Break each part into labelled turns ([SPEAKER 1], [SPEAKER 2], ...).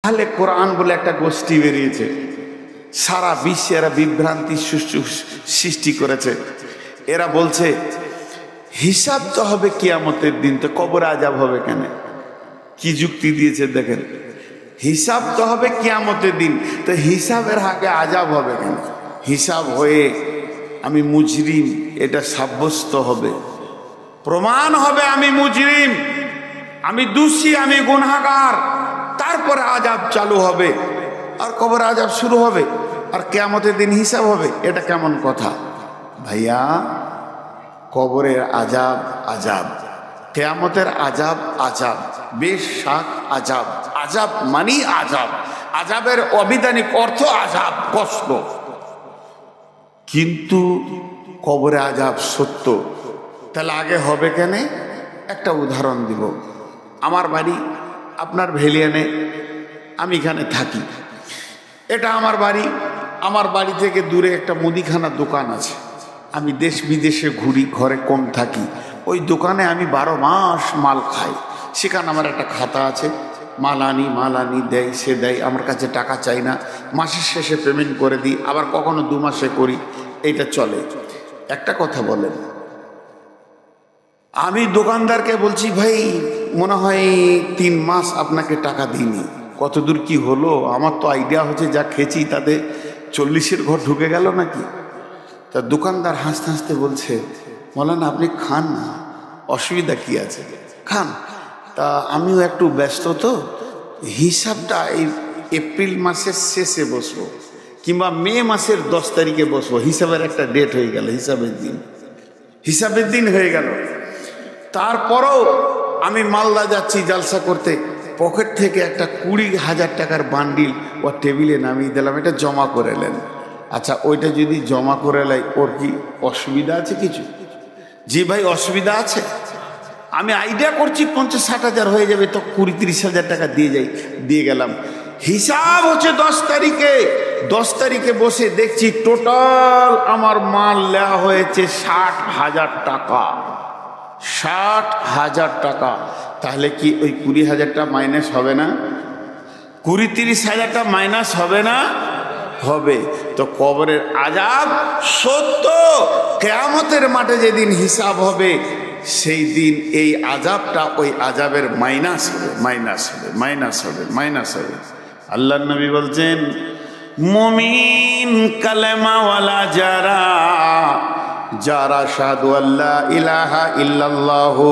[SPEAKER 1] তাহলে কোরআন বলে একটা গোষ্ঠী বেরিয়েছে, সারা বিশ্বে এরা বিভ্রান্তি সৃষ্টি করেছে। এরা বলছে হিসাব তো হবে কিয়ামতের দিন, তো কবরে আযাব হবে কেন? কি যুক্তি দিয়েছে দেখেন, হিসাব তো হবে কিয়ামতের দিন, তো হিসাবের আগে আযাব হবে কেন? হিসাব হয়ে আমি মুজরিম এটা সাব্যস্ত হবে, প্রমাণ হবে আমি মুজরিম, আমি দোষী, আমি গুনাহগার, তারপরে আযাব চালু হবে, আর কবরে আযাব শুরু হবে, আর কিয়ামতের দিন হিসাব হবে। এটা কেমন কথা ভাইয়া? কবরের আযাব আযাব, কিয়ামতের আযাব আযাব, বেশ শাক আযাব। আযাব মানি আযাব, আযাবের অবিধানিক অর্থ আযাব, কষ্ট। কিন্তু কবরে আযাব সত্য, তাহলে আগে হবে কেন? একটা উদাহরণ দিব। আমার বাড়ি আপনার ভেলিয়ানে, আমি এখানে থাকি, এটা আমার বাড়ি। আমার বাড়ি থেকে দূরে একটা মুদিখানার দোকান আছে। আমি দেশ বিদেশে ঘুরি, ঘরে কম থাকি, ওই দোকানে আমি 12 মাস মাল খাই। সেখানে আমার একটা খাতা আছে, মাল আনি দেয়, সে দেয়, আমার কাছে টাকা চাই না, মাসের শেষে পেমেন্ট করে দিই, আবার কখনো 2 মাসে করি, এইটা চলে। একটা কথা বলেন, আমি দোকানদারকে বলছি ভাই মনে হয় 3 মাস আপনাকে টাকা দিইনি, কতদূর কি হলো? আমার তো আইডিয়া হচ্ছে যা খেয়েছি তাতে 40-এর ঘর ঢুকে গেল নাকি। তা দোকানদার হাসতে হাসতে বলছে, মৌলানা আপনি খান না, অসুবিধা কি আছে, খান। তা আমিও একটু ব্যস্ত, তো হিসাবটা এই এপ্রিল মাসের শেষে বসবো, কিংবা মে মাসের 10 তারিখে বসবো। হিসাবের একটা ডেট হয়ে গেল, হিসাবের দিন হয়ে গেল। তারপরও আমি মালদা যাচ্ছি জালসা করতে, পকেট থেকে একটা 20,000 টাকার বান্ডিল ওর টেবিলে নামিয়ে দিলাম, এটা জমা করে নেন। আচ্ছা, ওইটা যদি জমা করে লাই, ওর কি অসুবিধা আছে কিছু? জি ভাই, অসুবিধা আছে। আমি আইডিয়া করছি 50-60 হাজার হয়ে যাবে, তো 20-30 হাজার টাকা দিয়ে গেলাম। হিসাব হচ্ছে 10 তারিখে। 10 তারিখে বসে দেখছি টোটাল আমার মাল নেওয়া হয়েছে 60,000 টাকা। 60,000 টাকা। তাহলে কি ওই 20,000টা মাইনাস হবে না? 20-30 হাজারটা মাইনাস হবে না? হবে। তো কবরের আযাব সত্য, কিয়ামতের মাঠে যেদিন হিসাব হবে সেই দিন এই আযাবটা ওই আযাবের মাইনাস হবে। আল্লাহর নবী বলছেন, মুমিন কালেমাওয়ালা যারা শাহাদু আল্লা ইলাহা ইল্লাল্লাহু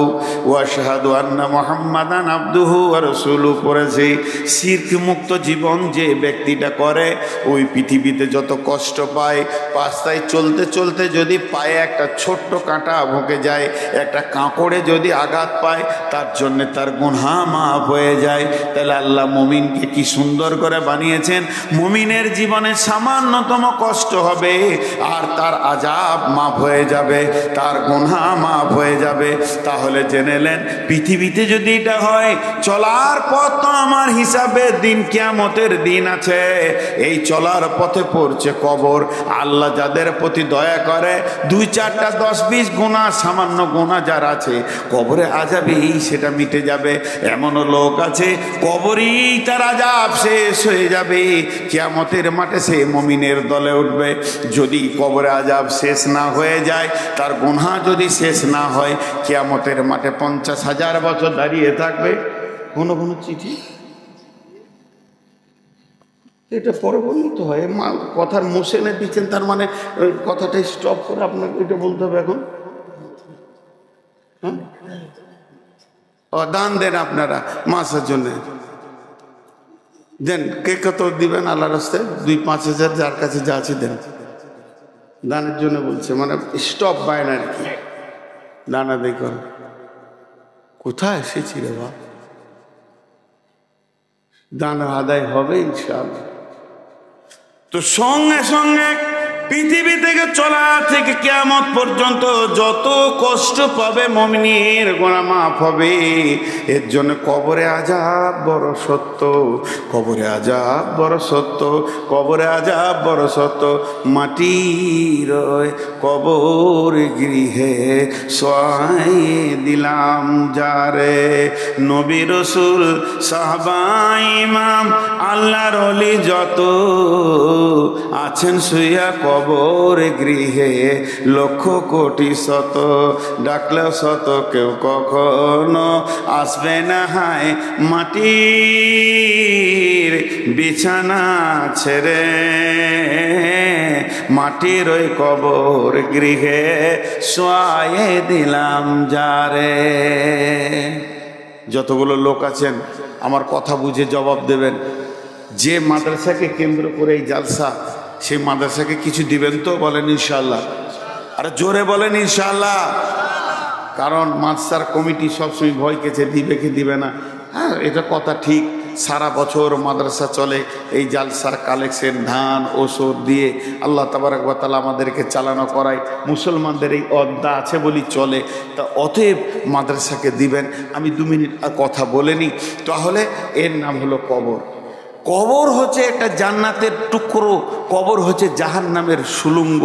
[SPEAKER 1] ওয়া শাহাদু আন্না মুহাম্মাদান আবদুহু ওয়া রাসূলুহু পড়েছে, শিরক মুক্ত জীবন যে ব্যক্তিটা করে, ওই পৃথিবীতে যত কষ্ট পায়, রাস্তায় চলতে চলতে যদি পায়ে একটা ছোট্ট কাঁটা ভোঁকে যায়, একটা কাঁকড়ে যদি আঘাত পায়, তার জন্য তার গুনাহ মাফ হয়ে যায়। তাহলে আল্লাহ মুমিনকে কি সুন্দর করে বানিয়েছেন। মুমিনের জীবনে সামান্যতম কষ্ট হবে আর তার আযাব মাফ হয়ে যাবে, তার গুনাহ মাফ হয়ে যাবে। তাহলে জেনেলেন, পৃথিবীতে যদি এটা হয়, চলার পথ তো আমার হিসাবের দিন, কিয়ামতের দিন আছে। এই চলার পথে পড়ছে কবর। আল্লাহ যাদের প্রতি দয়া করে, 2-4টা 10-20 গুনাহ, সামান্য গুনাহ যার আছে, কবরে আযাবেই সেটা মিটে যাবে। এমনও লোক আছে কবরেই তার আযাব শেষ হয়ে যাবে, কিয়ামতের মাঠে সে মুমিনের দলে উঠবে। যদি কবরে আযাব শেষ না হয়ে যায়, তার গুনাহ যদি শেষ না হয়, কিয়ামতের মাঠে 50,000 বছর দাঁড়িয়ে থাকবে। কোনো চিঠি এটা পরে বললেই তো হয়, কথার মোশনে দিচ্ছেন, তার মানে কথাটা স্টপ করে আপনাকে এটা বলতে হবে এখন। হ্যাঁ, দান দেন আপনারা মাসের জন্য, দেন। কে কত দিবেন আল্লাহর রাস্তায়? 2-5 হাজার, যার কাছে যা আছে দেন। দানের জন্য বলছে, মানে স্টপ বাইন আর কি, দানা দেই কর। কোথায় এসেছি রে বাপ? দান আদায় হবে ইনশাআল্লাহ। তো সঙ্গে সঙ্গে পৃথিবী থেকে চলা থেকে কিয়ামত পর্যন্ত যত কষ্ট পাবে মুমিনের গুনাহ মাফ হবে। এর জন্য কবরে আযাব বড় সত্য, কবরে আযাব বড় সত্য, কবরে আযাব বড় সত্য। মাটির কবর গৃহে শোয়াইয়ে দিলাম যারে, নবী রাসূল সাহাবা ইমাম আল্লাহর ওলি যত আছেন শুইয়া কবর গৃহে, লক্ষ কোটি শত ডাকলেও শত কেউ কখনো আসবে না হায় মাটির বিছানা ছেড়ে, মাটির ওই কবর গৃহে শোয়াইয়ে দিলাম যারে। যতগুলো লোক আছেন আমার কথা বুঝে জবাব দেবেন। যে মাদ্রাসাকে কেন্দ্র করে এই জালসা, সেই মাদ্রাসাকে কিছু দিবেন তো? বলেন ইনশাআল্লাহ। আরে জোরে বলেন ইনশাআল্লাহ। কারণ মাদ্রাসার কমিটি সবসময় ভয় কেছে দিবে কি দিবে না। হ্যাঁ, এটা কথা ঠিক। সারা বছর মাদ্রাসা চলে, এই জালসার কালেকশন ধান ওষুধ দিয়ে আল্লাহ তাবারক ওয়া তাআলা আমাদেরকে চালানো করায়। মুসলমানদের এই অদ্দা আছে বলি চলে। তা অতএব মাদ্রাসাকে দিবেন। আমি 2 মিনিট কথা বলে নিই। তাহলে এর নাম হলো কবর। কবর হচ্ছে একটা জান্নাতের টুকরো, কবর হচ্ছে জাহান্নামের সুলঙ্গ।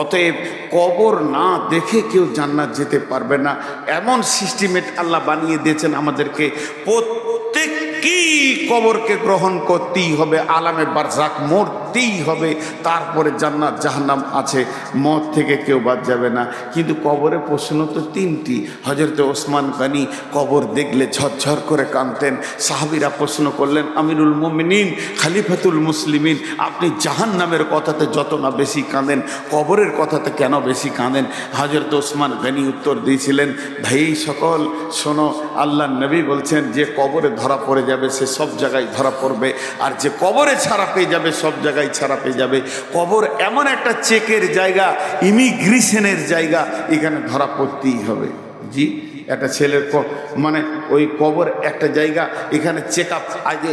[SPEAKER 1] অতএব কবর না দেখে কেউ জান্নাত যেতে পারবে না। এমন সিস্টেমেট আল্লাহ বানিয়ে দিয়েছেন আমাদেরকে, প্রত্যেককেই কবরকে গ্রহণ করতেই হবে, আলামে বারজাক মরতেই হবে, তারপরে জান্নাত জাহান্নাম আছে, মত থেকে কেউ বাদ যাবে না। কিন্তু কবরের প্রশ্ন তো 3টি। হযরত ওসমান গনি কবর দেখলে ঝরঝর করে কাঁদতেন। সাহাবীরা প্রশ্ন করলেন, আমিরুল মুমিনিন খলিফাতুল মুসলিমিন, আপনি জাহান্নামের কথাতে যত না বেশি কাঁদেন, কবরের কথাতে কেন বেশি কাঁদেন? হযরত ওসমান গনি উত্তর দিয়েছিলেন, ভাই সকল শোনো, আল্লাহর নবী বলছেন যে কবরে ধরা পড়ে যাবে সে সব জায়গায় ধরা পড়বে, আর যে কবরে ছাড়া পেয়ে যাবে সব জায়গায় ছাড়া পেয়ে যাবে। কবর এমন একটা চেকের জায়গা, ইমিগ্রেশনের জায়গা, এখানে ধরা পড়তেই হবে। জি, একটা ছেলের মানে ওই কবর একটা জায়গা, এখানে চেক আপ। আগে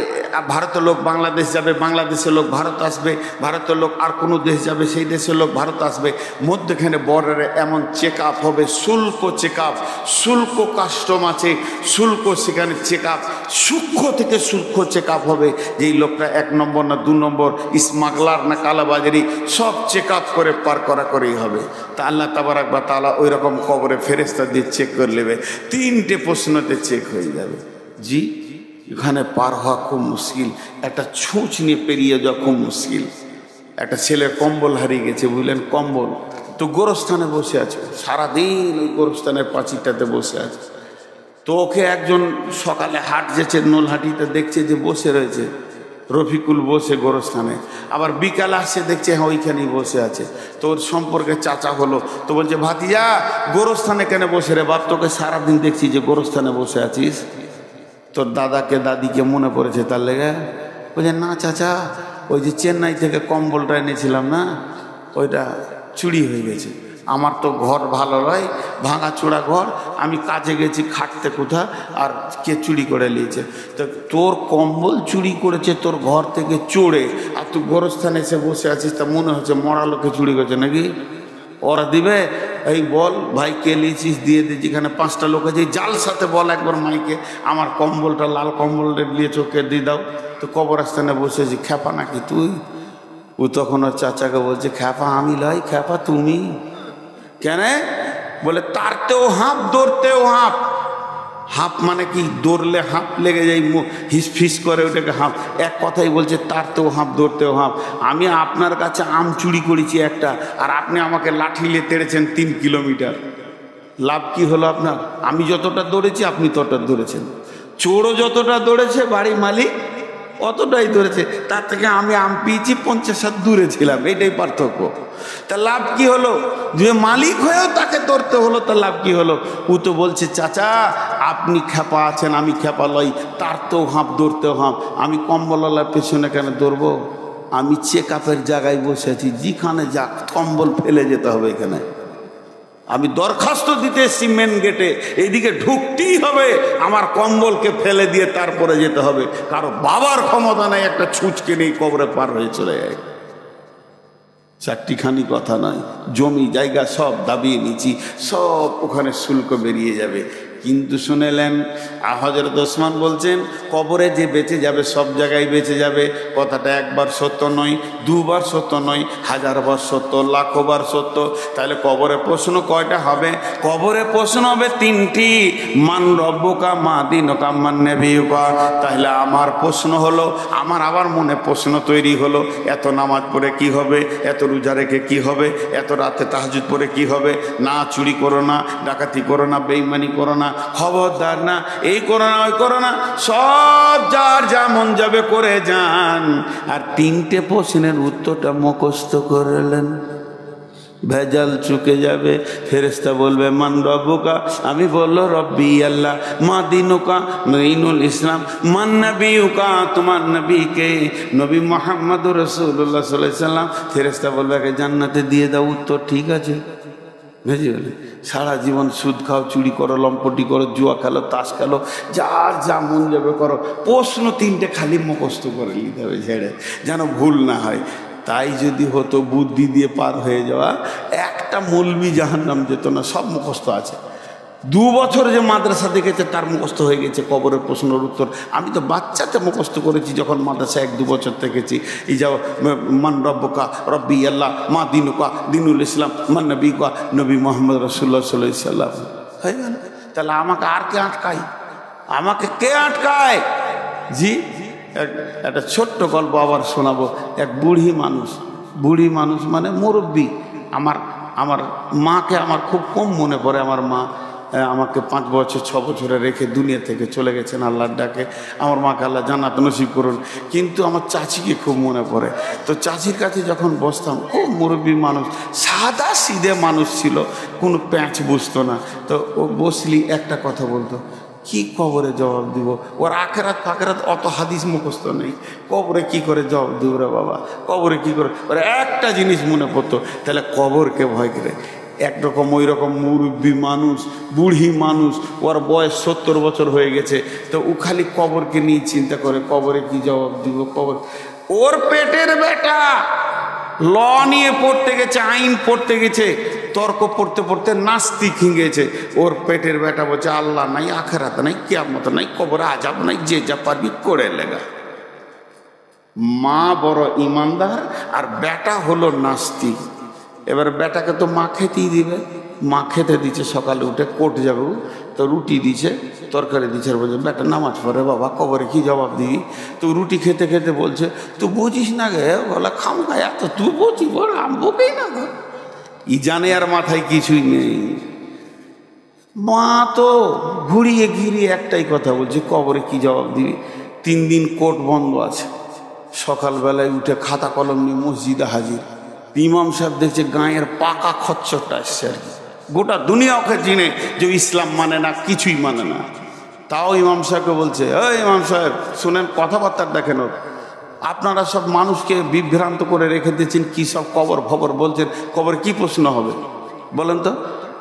[SPEAKER 1] ভারতের লোক বাংলাদেশ যাবে, বাংলাদেশের লোক ভারত আসবে, ভারতের লোক আর কোনো দেশ যাবে, সেই দেশের লোক ভারত আসবে, মধ্যখানে বর্ডারে এমন চেক আপ হবে, শুল্ক চেক আপ, শুল্ক কাস্টম আছে, শুল্ক সেখানে চেক আপ, সূক্ষ্ম থেকে সূক্ষ্ম চেক আপ হবে। যেই লোকটা 1 নম্বর না 2 নম্বর, স্মাগলার না কালাবাজারি, সব চেক আপ করে পার করা করেই হবে। তা আল্লাহ তাবারক ওয়া তাআলা ওই রকম কবরে ফেরেশতা দিয়ে চেক করে নেবে, 3টে প্রশ্নতে চেক হয়ে যাবে। জি, এখানে পার হওয়া খুব মুশকিল, একটা ছুঁচ নিয়ে পেরিয়ে যাওয়া খুব মুশকিল। একটা ছেলের কম্বল হারিয়ে গেছে, বুঝলেন, কম্বল তো গোরস্থানে বসে আছে, সারাদিন ওই গোরস্থানের পাঁচিরটাতে বসে আছে। তো ওকে একজন সকালে হাট যেছে, নোলহাটিতে দেখছে যে বসে রয়েছে রফিকুল বসে গোরস্থানে, আবার বিকাল আসছে দেখছে হ্যাঁ ওইখানেই বসে আছে। তো ওর সম্পর্কে চাচা হলো, তো বলছে ভাতিজা গোরস্থানে কেন বসে রে বাপ, তোকে সারাদিন দেখছি যে গোরস্থানে বসে আছিস, তোর দাদাকে দাদিকে মনে পড়েছে তার লেগে? বলছে না চাচা, ওই যে চেন্নাই থেকে কম্বলটা এনেছিলাম না, ওইটা চুরি হয়ে গেছে। আমার তো ঘর ভালো নয়, ভাঙা চোরা ঘর, আমি কাজে গেছি খাটতে কোথা, আর কে চুরি করে নিয়েছে। তো তোর কম্বল চুরি করেছে তোর ঘর থেকে চোরে, আর তুই গোরস্থানে এসে বসে আছিস, তা মনে হচ্ছে মরা লোকে চুরি করেছে নাকি? ওরা দিবে? এই বল ভাই কে নিয়েছিস, দিয়ে দিই। যেখানে 5টা লোক আছে জাল সাথে বল একবার মাইকে, আমার কম্বলটা লাল কম্বলটা দিয়ে চোখে দিয়ে দাও। তো কবরস্থানে বসেছি, খেপা নাকি তুই? ও তখন ওর চাচাকে বলছে, খেপা আমি লয়, খেপা তুমি। কেন? বলে তারতেও হাঁপ দৌড়তেও হাঁপ। হাঁপ মানে কি? দৌড়লে হাঁপ লেগে যায়, হিস ফিস করে, ওটাকে হাঁপ। এক কথাই বলছে তারতেও হাঁপ দৌড়তেও হাঁপ। আমি আপনার কাছে আম চুরি করেছি একটা, আর আপনি আমাকে লাঠি নিয়ে তেড়েছেন 3 কিলোমিটার। লাভ কি হলো আপনার? আমি যতটা দৌড়েছি আপনি ততটা দৌড়েছেন। চোরও যতটা দৌড়েছে বাড়ির মালিক অতটাই ধরেছে, তার থেকে আমি আম পেয়েছি 50 হাত দূরে ছিলাম, এটাই পার্থক্য। তা লাভ কি হলো? যে মালিক হয়েও তাকে ধরতে হলো, তা লাভ কি হলো? ও তো বলছে চাচা আপনি খেপা আছেন, আমি খেপা লই, তার তো হাঁপ দৌড়তেও হাঁপ। আমি কম্বলওয়ালার পেছনে কেন দৌড়বো? আমি চেক আপের জায়গায় বসে আছি, যেখানে যাক কম্বল ফেলে যেতে হবে। এখানে আমি দরখাস্ত দিতে এসেছি মেন গেটে, এইদিকে ঢুকতেই হবে, আমার কম্বলকে ফেলে দিয়ে তারপরে যেতে হবে। কারো বাবার ক্ষমতা নেই একটা ছুঁচকে নেই কবরে পার হয়ে চলে যায়। চারটিখানি কথা নয়, জমি জায়গা সব দাবিয়ে নিচ্ছি, সব ওখানে শুল্ক বেরিয়ে যাবে। কিন্তু শুনেলেন হযরত ওসমান বলছেন কবরে যে বেঁচে যাবে সব জায়গায় বেঁচে যাবে। কথাটা একবার সত্য নয়, দুবার সত্য নয়, হাজারবার সত্য, লাখবার সত্য। তাহলে কবরে প্রশ্ন কয়টা হবে? কবরে প্রশ্ন হবে তিনটি, মান রব্বুকা মা দীনুকা মান নবিয়ুকা। তাহলে আমার প্রশ্ন হলো, আমার আবার মনে প্রশ্ন তৈরি হলো, এত নামাজ পড়ে কি হবে, এত রোজা রেখে কি হবে, এত রাতে তাহাজ্জুদ পড়ে কি হবে, না চুরি করো না, ডাকাতি করো না, বেঈমানি করো না, খবরদার না, এই করো না ওই করো না, সব যার যা মন যাবে করে যান। আর তিনটে প্রশ্নের উত্তরটা মুখস্থ করলেন, ভেজাল চুকে যাবে। ফেরেশতা বলবে মান রব্বুকা, আমি বললো রব্বি আল্লাহ, মা দীনুকা দীনুল ইসলাম, মান নবিয়ুকা, তোমার নবীকে, নবী মুহাম্মদুর রাসূলুল্লাহ সাল্লাল্লাহু আলাইহি সাল্লাম। ফেরেশতা বলবে একে জান্নাতে দিয়ে দাও। উত্তর ঠিক আছে। বুঝলি বলে সারা জীবন সুদ খাও, চুরি করো, লম্পটি করো, জুয়া খেলো, তাস খেলো, যার যা মন যাবে করো, প্রশ্ন তিনটে খালি মুখস্থ করে নিতে হবে ছেড়ে, যেন ভুল না হয়। তাই যদি হতো বুদ্ধি দিয়ে পার হয়ে যাওয়া, একটা মৌলবি জাহান্নাম যেত না, সব মুখস্থ আছে। 2 বছর যে মাদ্রাসা দেখেছে তার মুখস্থ হয়ে গেছে কবরের প্রশ্নের উত্তর। আমি তো বাচ্চাতে মুখস্থ করেছি যখন মাদ্রাসা 1-2 বছর থেকেছি। এই যাও মান রব্বুকা রব্বি আল্লাহ, মা দীনুকা দীনুল ইসলাম, মান নবিয়ুকা নবী মুহাম্মদ রাসূলুল্লাহ সাল্লাল্লাহু আলাইহি সাল্লাম। হয়ে গেল। তাহলে আমাকে আর কে আটকায়? আমাকে কে আটকায়? জি, একটা ছোট্ট গল্প আবার শোনাবো। এক বুড়ি মানুষ মানে মুরব্বী। আমার মাকে আমার খুব কম মনে পড়ে। আমার মা আমাকে 5 বছর 6 বছরে রেখে দুনিয়া থেকে চলে গেছেন আল্লাহর ডাকে। আমার মাকে আল্লাহ জান্নাত নসিব করুন। কিন্তু আমার চাচিকে খুব মনে পড়ে। তো চাচির কাছে যখন বসতাম, খুব মুরব্বী মানুষ, সাদা সিধে মানুষ ছিল, কোনো প্যাঁচ বুঝতো না। তো ও বসলি একটা কথা বলতো, কি কবরে জবাব দিব? ওর আখেরাত ফাকেরাত অত হাদিস মুখস্থ নেই, কবরে কি করে জবাব দিব রে বাবা, কবরে কি করে? ওর একটা জিনিস মনে পড়তো, তাহলে কবরকে ভয় করে। একরকম ওই রকম মুরব্বী মানুষ, বুড়ি মানুষ, ওর বয়স 70 বছর হয়ে গেছে। তো ও খালি কবরকে নিয়ে চিন্তা করে, কবরে কি জবাব দিব, কবর। ওর পেটের বেটা ল নিয়ে পড়তে গেছে, আইন পড়তে গেছে, তর্ক পড়তে পড়তে নাস্তিক হয়ে গেছে। ওর পেটের বেটা বলছে আল্লাহ নাই, আখেরাত নাই, কিয়ামত নাই, কবরে আযাব নাই, যে যা পারবি করে লেগা। মা বড় ইমানদার আর বেটা হলো নাস্তিক। এবার বেটাকে তো মা খেতেই দিবে, মা খেতে দিচ্ছে, সকালে উঠে কোর্ট যাবে, তো রুটি দিচ্ছে, তরকারি দিচ্ছে, আর বলছে বেটা নামাজ পড়ে বাবা, কবরে কি জবাব দিবি? তো রুটি খেতে খেতে বলছে তুই বুঝিস না গে, বলা খাম খায় এত তুই বুঝি, বল আমবকেই না গো। ই জানে আর মাথায় কিছুই নেই। মা তো ঘুরিয়ে ঘিরিয়ে একটাই কথা বলছে, কবরে কি জবাব দিবি? 3 দিন কোর্ট বন্ধ আছে। সকালবেলায় উঠে খাতা কলম নিয়ে মসজিদে হাজির। ইমাম সাহেব দেখছে গাঁয়ের পাকা খচ্চরটা আসছে আর কি। গোটা দুনিয়া ওকে চিনে যে ইসলাম মানে না, কিছুই মানে না। তাও ইমাম সাহেবকে বলছে, ওই ইমাম সাহেব শুনেন, কথাবার্তা দেখেন, আপনারা সব মানুষকে বিভ্রান্ত করে রেখে দিয়েছেন, কী সব কবর খবর বলছেন, কবর কি প্রশ্ন হবে বলেন তো?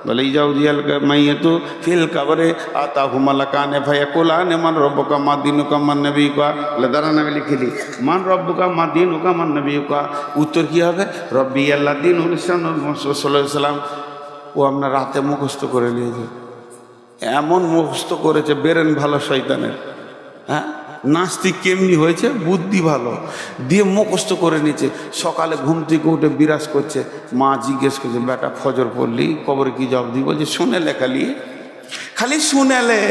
[SPEAKER 1] বলে ইজাউ জিয়াল মাইয়াতু ফিল কবরে আতাহু মালাকানে ফায়াকুলানে মান রব্বুকা মা দীনুকা মান নবিয়ুকা। বলে দাঁড়ান আমি লিখে দিই, মান রব্বুকা মা দীনুকা মান নবিয়ুকা। উত্তর কি হবে? রব্বি আল্লাহ দীনুল ইসলাম সাল্লাল্লাহু আলাইহি সাল্লাম। ও আপনার রাতে মুখস্থ করে নিয়েছে, এমন মুখস্থ করেছে বেরেন ভালো শয়তানের। হ্যাঁ, নাস্তিক কেমনি হয়েছে, বুদ্ধি ভালো দিয়ে মুখস্থ করে নিয়েছে। সকালে ঘুম থেকে উঠে বিরাজ করছে। মা জিজ্ঞেস করছে বেটা ফজর পড়লি, কবরে কি জবাব দিই? বলছে শুনে লেখালি, খালি শুনেলে,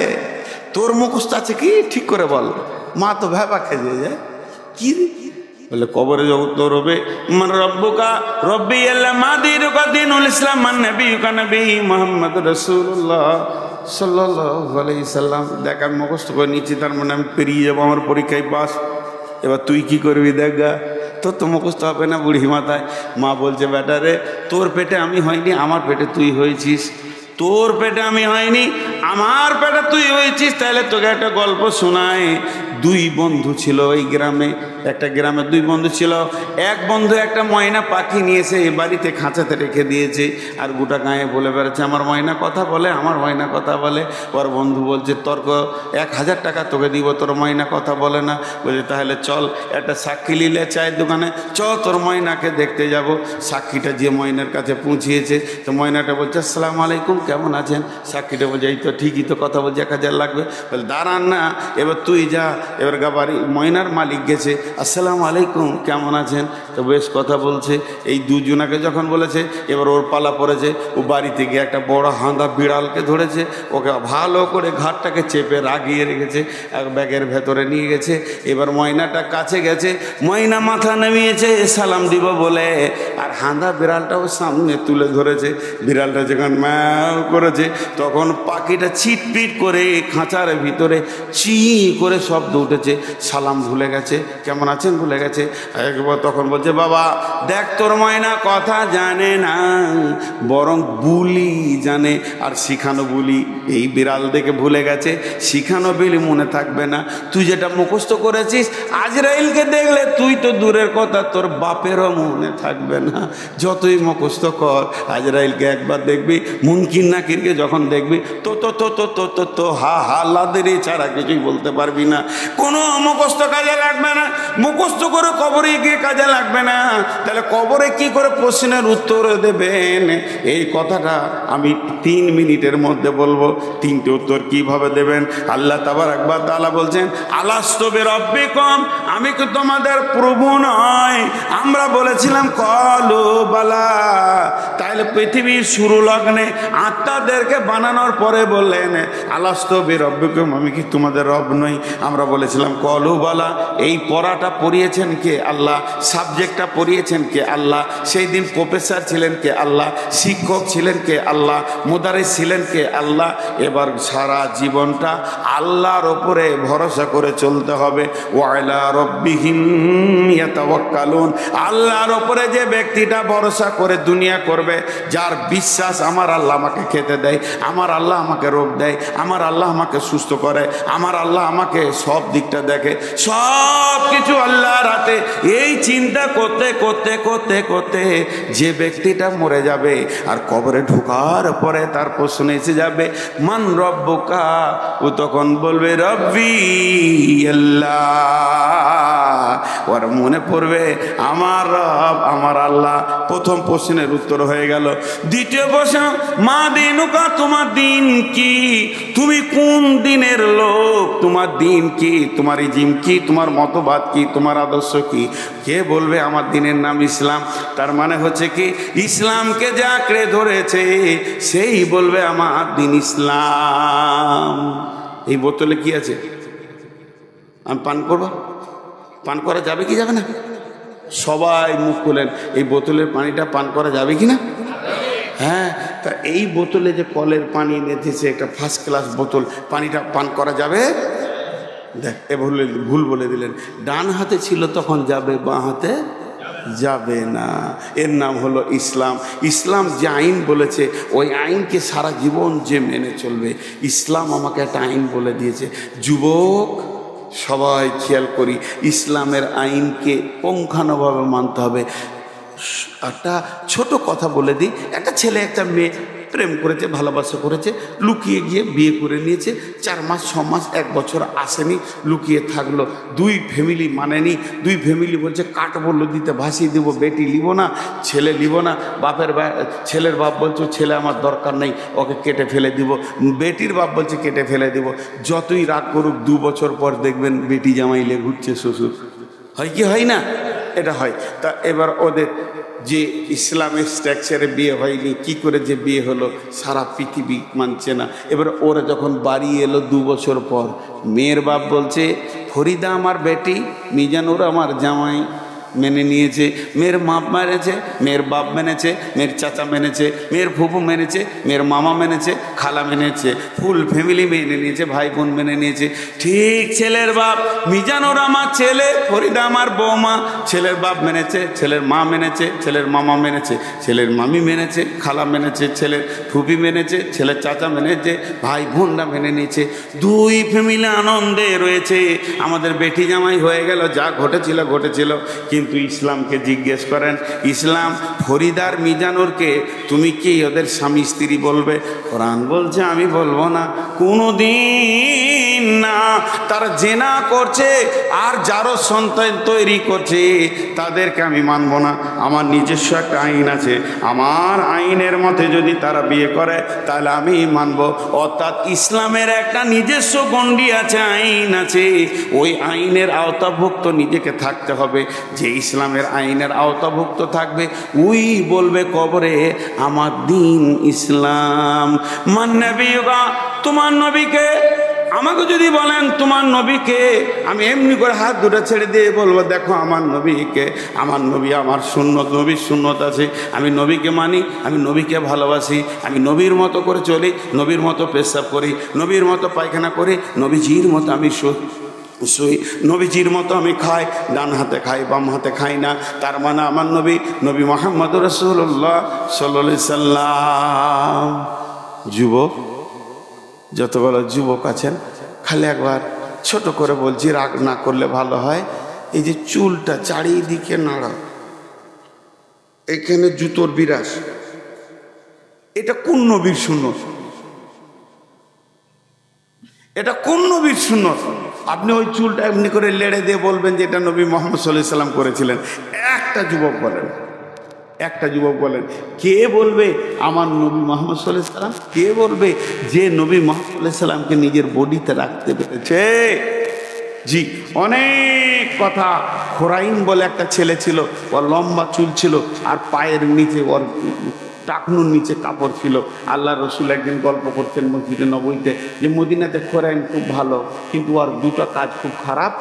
[SPEAKER 1] তোর মুখস্থ আছে কি ঠিক করে বল। মা তো ভেবা খেয়ে যায়, কি বলে কবরে উত্তর হবে মান রব্বুকা রব্বি আল্লাহ, মা দীনুকা দীনুল ইসলাম, মান নবিয়ুকা নবী মুহাম্মদ রাসূলুল্লাহ সাল্লাল্লাহু আলাইহি সাল্লাম। দেখ আমি মুখস্থ করে নিচ্ছি, তার মানে আমি পেরিয়ে যাবো, আমার পরীক্ষায় পাস। এবার তুই কি করবি দেখা, তোর তো মুখস্থ হবে না বুড়ি মাথায়। মা বলছে বেটা রে, তোর পেটে আমি হয়নি, আমার পেটে তুই হয়েছিস। তোর পেটে আমি হয়নি, আমার পেটে তুই হয়েছিস। তাহলে তোকে একটা গল্প শোনায়। দুই বন্ধু ছিল ওই গ্রামে, একটা গ্রামে দুই বন্ধু ছিল। এক বন্ধু একটা ময়না পাখি নিয়েছে, এই বাড়িতে খাঁচাতে রেখে দিয়েছে, আর গোটা গায়ে বলে বেড়াচ্ছে আমার ময়না কথা বলে, আমার ময়না কথা বলে। ওর বন্ধু বলছে তর্ক 1000 টাকা তোকে দিব, তোর ময়না কথা বলে না। বলছে তাহলে চল একটা সাক্ষী নিলে চায়ের দোকানে, চ তোর ময়নাকে দেখতে যাব। সাক্ষীটা যে ময়নার কাছে পৌঁছিয়েছে, তো ময়নাটা বলছে আসসালামু আলাইকুম, কেমন আছেন? সাক্ষীটা বলছে এই তো ঠিকই তো কথা বলছে, 1000 লাগবে। বলে দাঁড়ান না, এবার তুই যা। এবার বাড়ি ময়নার মালিক গেছে, আসসালামু আলাইকুম, কেমন আছেন? তো বেশ কথা বলছে। এই দুজনাকে যখন বলেছে, এবার ওর পালা পড়েছে। ও বাড়িতে গিয়ে একটা বড় হাঁদা বিড়ালকে ধরেছে, ওকে ভালো করে ঘাটটাকে চেপে রাগিয়ে রেখেছে, এক ব্যাগের ভেতরে নিয়ে গেছে। এবার ময়নাটা কাছে গেছে, ময়না মাথা নামিয়েছে সালাম দিব বলে, আর হাঁদা বিড়ালটাও সামনে তুলে ধরেছে। বিড়ালটা যখন ম্যাও করেছে, তখন পাখিটা ছিটপিট করে খাঁচার ভিতরে চি করে শব্দ উঠেছে। সালাম ভুলে গেছে, কেমন আছেন ভুলে গেছে। একবার তখন বলছে বাবা দেখ তোর ময়না কথা জানে না, বরং বুলি জানে, আর শিখানো বুলি। এই বিড়াল দেখে ভুলে গেছে, শিখানো বিলি মনে থাকবে না। তুই যেটা মুখস্থ করেছিস আজরাইলকে দেখলে তুই তো দূরের কথা, তোর বাপেরও মনে থাকবে না। যতই মুখস্থ কর, আজরাইলকে একবার দেখবি, মুনকির নাকিরকে যখন দেখবি তো তো তো তো তো তো তো হা হা লাদের ছাড়া কিছুই বলতে পারবি না। কোনো মুখস্থ কাজে লাগবে না, মুখস্থ করে কবরে গিয়ে কাজে লাগবে না। তাহলে কবরে কি করে প্রশ্নের উত্তর দেবেন? এই কথাটা আমি 3 মিনিটের মধ্যে বলবো। 3টে উত্তর কিভাবে দেবেন? আল্লাহ তাবারক ওয়া তাআলা বলছেন আলাস্তু বিরাব্বিকুম, আমি কি তোমাদের প্রভু নয়? আমরা বলেছিলাম কলু বালা। তাহলে পৃথিবীর শুরু লগ্নে আত্মাদেরকে বানানোর পরে বললেন আলাস্তু বিরাব্বিকুম, আমি কি তোমাদের রব নই? আমরা বলেছিলাম কলু বালা। এই পড়াটা পড়িয়েছেন কে? আল্লাহ। সাবজেক্টটা পড়িয়েছেন কে? আল্লাহ। সেই দিন প্রফেসর ছিলেন কে? আল্লাহ। শিক্ষক ছিলেন কে? আল্লাহ। মুদারিস ছিলেন কে? আল্লাহ। এবার সারা জীবনটা আল্লাহর ওপরে ভরসা করে চলতে হবে। ওয়ালা রব্বিহিম ইয়াতাওয়াক্কালুন, আল্লাহর ওপরে যে ব্যক্তিটা ভরসা করে দুনিয়া করবে, যার বিশ্বাস আমার আল্লাহ আমাকে খেতে দেয়, আমার আল্লাহ আমাকে রোগ দেয়, আমার আল্লাহ আমাকে সুস্থ করে, আমার আল্লাহ আমাকে সব দিকটা দেখে, সব কিছু আল্লাহর হাতে। এই চিন্তা করতে করতে করতে করতে যে ব্যক্তিটা মরে যাবে আর কবরে ঢোকার পরে তার প্রশ্ন এসে যাবে মান রব্বুকা, ও তখন বলবে রব্বি আল্লাহ। ওর মনে পড়বে আমার রব আমার আল্লাহ। প্রথম প্রশ্নের উত্তর হয়ে গেল। দ্বিতীয় প্রশ্ন মা দিনুকা, তোমার দিন কি? তুমি কোন দিনের লোক? তোমার দিন কি? তোমার ইজিম কি? তোমার মতবাদ কি? তোমার আদর্শ কি? কে বলবে আমার দিনের নাম ইসলাম? তার মানে হচ্ছে কি ইসলামকে যে আঁকড়ে ধরেছে সেই বলবে আমার দিন ইসলাম। এই বোতলে কি আছে? আমি পান করবো? পান করা যাবে কি যাবে না? সবাই মুখ খুলেন। এই বোতলের পানিটা পান করা যাবে কি না? হ্যাঁ। তা এই বোতলে যে কলের পানি এনেছে, একটা ফার্স্ট ক্লাস বোতল, পানিটা পান করা যাবে? দেখ এ ভুল বলে দিলেন। ডান হাতে ছিল তখন যাবে, বাঁ হাতে যাবে না। এর নাম হলো ইসলাম। ইসলাম যে আইন বলেছে ওই আইনকে সারা জীবন যে মেনে চলবে। ইসলাম আমাকে একটা আইন বলে দিয়েছে। যুবক সবাই খেয়াল করি, ইসলামের আইনকে পুঙ্খানুভাবে মানতে হবে। একটা ছোট কথা বলে দিই, একটা ছেলে একটা মেয়ে প্রেম করেছে, ভালোবাসা করেছে, লুকিয়ে গিয়ে বিয়ে করে নিয়েছে। 4 মাস 6 মাস 1 বছর আসেনি, লুকিয়ে থাকলো। 2 ফ্যামিলি মানেনি। 2 ফ্যামিলি বলছে কাঠ বলল দিতে ভাসিয়ে দিব, বেটি লিব না, ছেলে লিব না। ছেলের বাপ বলছে ছেলে আমার দরকার নেই, ওকে কেটে ফেলে দিব। বেটির বাপ বলছে কেটে ফেলে দিব। যতই রাগ করুক 2 বছর পর দেখবেন বেটি জামাইলে ঘুরছে শ্বশুর। হয় কি হয় না? এটা হয়। তা এবার ওদের যে ইসলামিক স্ট্রাকচারে বিয়ে হয়নি, কি করে যে বিয়ে হলো সারা পৃথিবী মানছে না। এবার ওরা যখন বাড়ি এলো 2 বছর পর, মেয়ের বাপ বলছে ফরিদা আমার বেটি, মিজানুর আমার জামাই। মেনে নিয়েছে। মেয়ের মা মেনেছে, মেয়ের বাপ মেনেছে, মেয়ের চাচা মেনেছে, মেয়ের ফুফু মেনেছে, মেয়ের মামা মেনেছে, খালা মেনেছে, ফুল ফ্যামিলি মেনে নিয়েছে, ভাই বোন মেনে নিয়েছে। ঠিক ছেলের বাপ মিজানুর আমার ছেলে, ফরিদা আমার বৌমা, ছেলের বাপ মেনেছে, ছেলের মা মেনেছে, ছেলের মামা মেনেছে, ছেলের মামি মেনেছে, খালা মেনেছে, ছেলের ফুপি মেনেছে, ছেলের চাচা মেনেছে, ভাই বোনরা মেনে নিয়েছে। দুই ফ্যামিলি আনন্দে রয়েছে। আমাদের বেটি জামাই হয়ে গেল, যা ঘটেছিল ঘটেছিল। কিন্তু ইসলামকে জিজ্ঞেস করেন, ইসলাম ফরিদার মিজানুরকে তুমি কি ওদের স্বামী স্ত্রী বলবে? কোরআন বলছে আমি বলবো না, কোনোদিন না। তারা জেনা করছে আর যারও সন্তান তৈরি করছে তাদেরকে আমি মানব না। আমার নিজস্ব একটা আইন আছে, আমার আইনের মতে যদি তারা বিয়ে করে তাহলে আমি মানব। অর্থাৎ ইসলামের একটা নিজস্ব গণ্ডি আছে, আইন আছে। ওই আইনের আওতাভুক্ত নিজেকে থাকতে হবে। যে ইসলামের আইনের আওতাভুক্ত থাকবে ওই বলবে কবরে আমার দিন ইসলাম। মান নবিয়্যুকা, তোমার নবীকে। আমাকে যদি বলেন তোমার নবীকে, আমি এমনি করে হাত দুটো ছেড়ে দিয়ে বলবো দেখো আমার নবীকে। আমার নবী, আমার সুন্নত, নবীর সুন্নত আছে, আমি নবীকে মানি, আমি নবীকে ভালোবাসি, আমি নবীর মতো করে চলি, নবীর মতো পেশাব করি, নবীর মতো পায়খানা করি, নবীজির মতো আমি শুই, নবীজির মতো আমি খাই, ডান হাতে খাই বাম হাতে খাই না। তার মানে আমার নবী, নবী মুহাম্মদুর রাসূলুল্লাহ সাল্লাল্লাহু আলাইহি সাল্লাম। যুবক, যতগুলো যুবক আছেন, খালি একবার ছোট করে বলছি, রাগ না করলে ভালো হয়। এই যে চুলটা চারিদিকে নাড়া, এখানে জুতোর বিরাস, এটা কোন নবীর সুন্নত? এটা কোন নবীর সুন্নত? আপনি ওই চুলটা এমনি করে লেড়ে দিয়ে বলবেন যে এটা নবী মুহাম্মদ সাল্লাল্লাহু আলাইহি সাল্লাম করেছিলেন। একটা যুবক বলেন, একটা যুবক বলেন, কে বলবে আমার নবী মুহাম্মদ সাল্লাল্লাহু আলাইহি সাল্লাম? কে বলবে যে নবী মুহাম্মদ সাল্লাল্লাহু আলাইহি সাল্লামকে নিজের বডিতে রাখতে পেরেছে? জি, অনেক কথা। খোরাইন বলে একটা ছেলে ছিল, ওর লম্বা চুল ছিল আর পায়ের নিচে, ওর টাকনুর নিচে কাপড় ছিল। আল্লাহ রসুল একদিন গল্প করছেন মসজিদে নববীতে যে মদিনাতে খোরাইন খুব ভালো, কিন্তু ওর দুটো কাজ খুব খারাপ।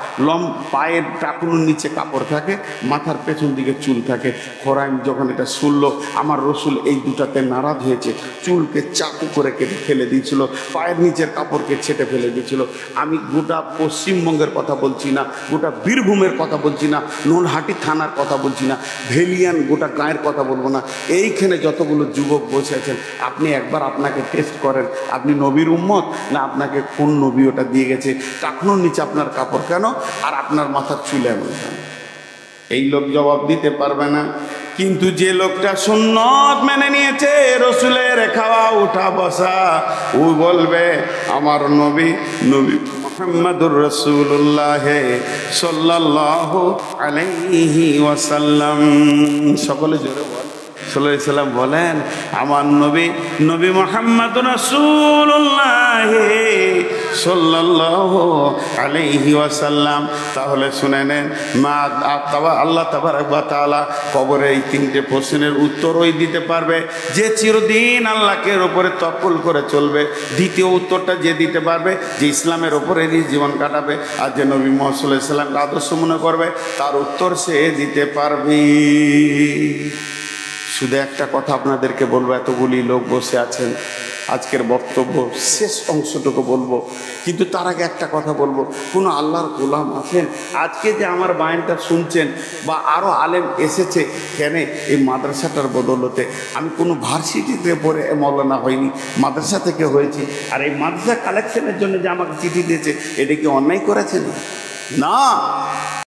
[SPEAKER 1] পায়ের টাকনুর নিচে কাপড় থাকে, মাথার পেছন দিকে চুল থাকে। খোরাইন যখন এটা শুনলো, আমার রসুল এই দুটাতে নারাজ হয়েছে, চুলকে চাকু করে কেটে ফেলে দিয়েছিল, পায়ের নিচের কাপড়কে ছেটে ফেলে দিয়েছিল। আমি গোটা পশ্চিমবঙ্গের কথা বলছি না, গোটা বীরভূমের কথা বলছি না, নোনহাটি থানার কথা বলছি না, ভেলিয়ান গোটা গায়ের কথা বলবো না। এইখানে যতগুলো যুবক বসে আছেন, আপনি একবার আপনাকে টেস্ট করেন, আপনি নবীর উম্মত না আপনাকে কোন নবী ওটা দিয়ে গেছে? টাকনুর নিচে আপনার কাপড় কেন আর আপনার মাথার চুলে এমন কেন? এই লোক জবাব দিতে পারবে না। কিন্তু যে লোকটা সুন্নত মেনে নিয়েছে, রসুলের খাওয়া উঠা বসা, ও বলবে আমার নবী, নবী মুহাম্মদুর রাসূলুল্লাহ সাল্লাল্লাহু আলাইহি ওয়াসাল্লাম। সকলে জোরে বল সাল্লাল্লাহু আলাইহি সাল্লাম বলেন আমার নবী, নবী মুহাম্মদুর রাসূলুল্লাহ সাল্লাল্লাহু আলাইহি ওয়াসাল্লাম। তাহলে শুনে নেন, আল্লাহ তাবারক ওয়া তাআলা কবরে এই তিনটে প্রশ্নের উত্তর ওই দিতে পারবে যে চিরদিন আল্লাহকে উপরে তওয়াক্কুল করে চলবে। দ্বিতীয় উত্তরটা যে দিতে পারবে যে ইসলামের ওপরে জীবন কাটাবে আর যে নবী মুহাম্মদ সাল্লাল্লাহু আলাইহি সাল্লামকে আদর্শ মনে করবে, তার উত্তর সে দিতে পারবে। শুধু একটা কথা আপনাদেরকে বলবো, এতগুলি লোক বসে আছেন, আজকের বক্তব্য শেষ অংশটুকু বলবো, কিন্তু তার আগে একটা কথা বলবো। কোনো আল্লাহর গোলাম আছেন আজকে যে আমার বায়ানটা শুনছেন বা আরও আলেম এসেছে, কেন? এই মাদ্রাসাটার বদৌলতে। আমি কোনো ভার্সিটিতে পড়ে মৌলানা হয়নি, মাদ্রাসা থেকে হয়েছি। আর এই মাদ্রাসা কালেকশনের জন্য যে আমাকে চিঠি দিয়েছে, এটা কি অন্যায় করেছেন? না।